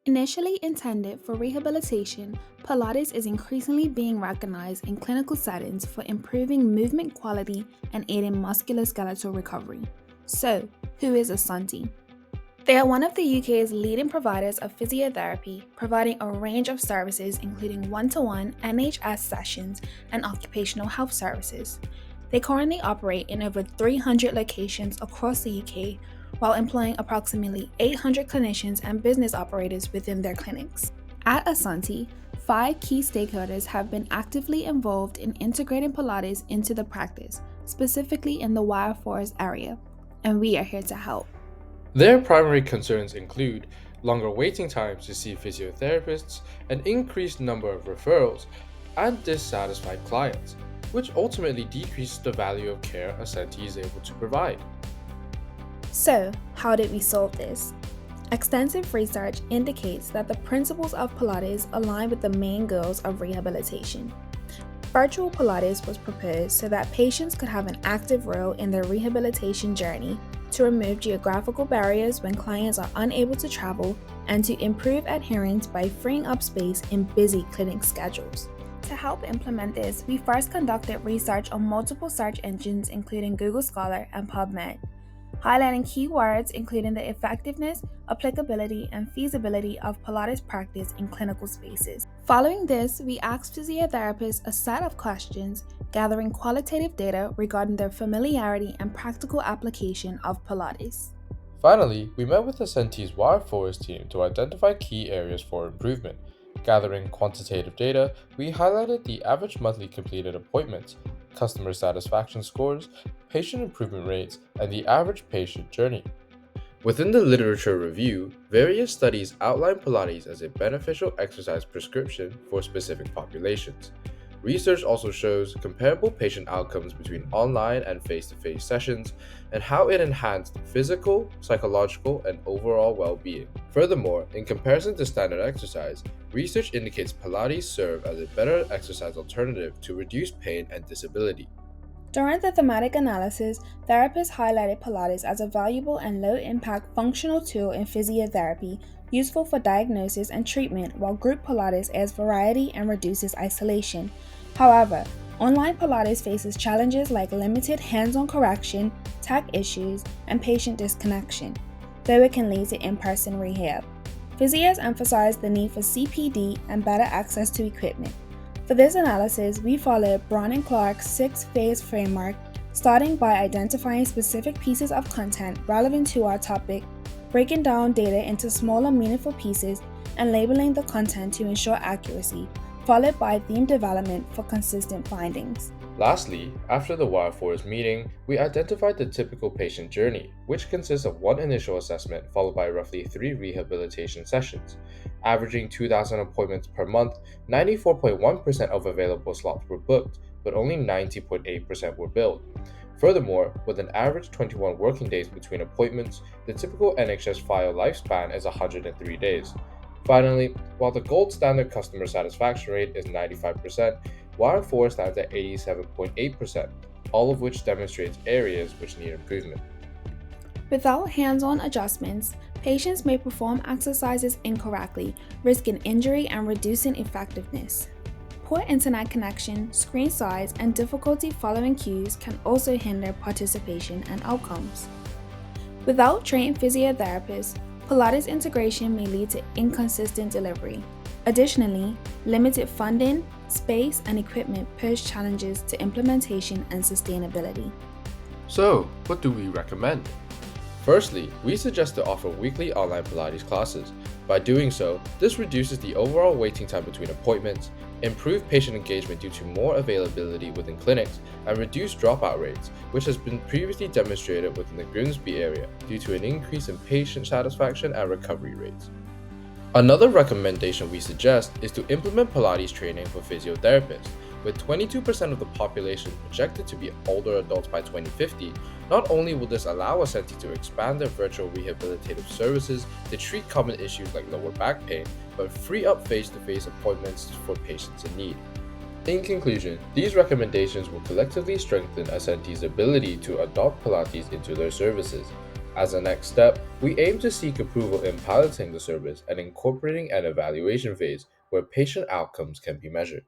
Initially intended for rehabilitation, Pilates is increasingly being recognized in clinical settings for improving movement quality and aiding musculoskeletal recovery. So, who is Ascenti? They are one of the UK's leading providers of physiotherapy, providing a range of services including one-to-one NHS sessions and occupational health services. They currently operate in over 300 locations across the UK while employing approximately 800 clinicians and business operators within their clinics. At Ascenti, 5 key stakeholders have been actively involved in integrating Pilates into the practice, specifically in the Wire Forest area, and we are here to help. Their primary concerns include longer waiting times to see physiotherapists, an increased number of referrals, and dissatisfied clients, which ultimately decreases the value of care Ascenti is able to provide. So, how did we solve this? Extensive research indicates that the principles of Pilates align with the main goals of rehabilitation. Virtual Pilates was proposed so that patients could have an active role in their rehabilitation journey, to remove geographical barriers when clients are unable to travel, and to improve adherence by freeing up space in busy clinic schedules. To help implement this, we first conducted research on multiple search engines including Google Scholar and PubMed, highlighting keywords including the effectiveness, applicability, and feasibility of Pilates practice in clinical spaces. Following this, we asked physiotherapists a set of questions, gathering qualitative data regarding their familiarity and practical application of Pilates. Finally, we met with Ascenti's Wire Forest team to identify key areas for improvement. Gathering quantitative data, we highlighted the average monthly completed appointments, customer satisfaction scores, patient improvement rates, and the average patient journey. Within the literature review, various studies outline Pilates as a beneficial exercise prescription for specific populations. Research also shows comparable patient outcomes between online and face-to-face sessions and how it enhanced physical, psychological, and overall well-being. Furthermore, in comparison to standard exercise, research indicates Pilates serve as a better exercise alternative to reduce pain and disability. During the thematic analysis, therapists highlighted Pilates as a valuable and low-impact functional tool in physiotherapy, useful for diagnosis and treatment, while group Pilates adds variety and reduces isolation. However, online Pilates faces challenges like limited hands-on correction, tech issues, and patient disconnection, though it can lead to in-person rehab. Physios emphasized the need for CPD and better access to equipment. For this analysis, we followed Braun and Clark's 6-phase framework, starting by identifying specific pieces of content relevant to our topic, breaking down data into smaller, meaningful pieces, and labeling the content to ensure accuracy, followed by theme development for consistent findings. Lastly, after the Wire Forest meeting, we identified the typical patient journey, which consists of one initial assessment followed by roughly 3 rehabilitation sessions. Averaging 2,000 appointments per month, 94.1% of available slots were booked, but only 90.8% were billed. Furthermore, with an average 21 working days between appointments, the typical NHS file lifespan is 103 days. Finally, while the gold standard customer satisfaction rate is 95%, Wire 4 stands at 87.8%, all of which demonstrates areas which need improvement. Without hands-on adjustments, patients may perform exercises incorrectly, risking injury and reducing effectiveness. Poor internet connection, screen size, and difficulty following cues can also hinder participation and outcomes. Without trained physiotherapists, Pilates integration may lead to inconsistent delivery. Additionally, limited funding, space, and equipment pose challenges to implementation and sustainability. So, what do we recommend? Firstly, we suggest to offer weekly online Pilates classes. By doing so, this reduces the overall waiting time between appointments, improve patient engagement due to more availability within clinics, and reduce dropout rates, which has been previously demonstrated within the Grimsby area due to an increase in patient satisfaction and recovery rates. Another recommendation we suggest is to implement Pilates training for physiotherapists. With 22% of the population projected to be older adults by 2050, not only will this allow Ascenti to expand their virtual rehabilitative services to treat common issues like lower back pain, but free up face-to-face appointments for patients in need. In conclusion, these recommendations will collectively strengthen Ascenti's ability to adopt Pilates into their services. As a next step, we aim to seek approval in piloting the service and incorporating an evaluation phase where patient outcomes can be measured.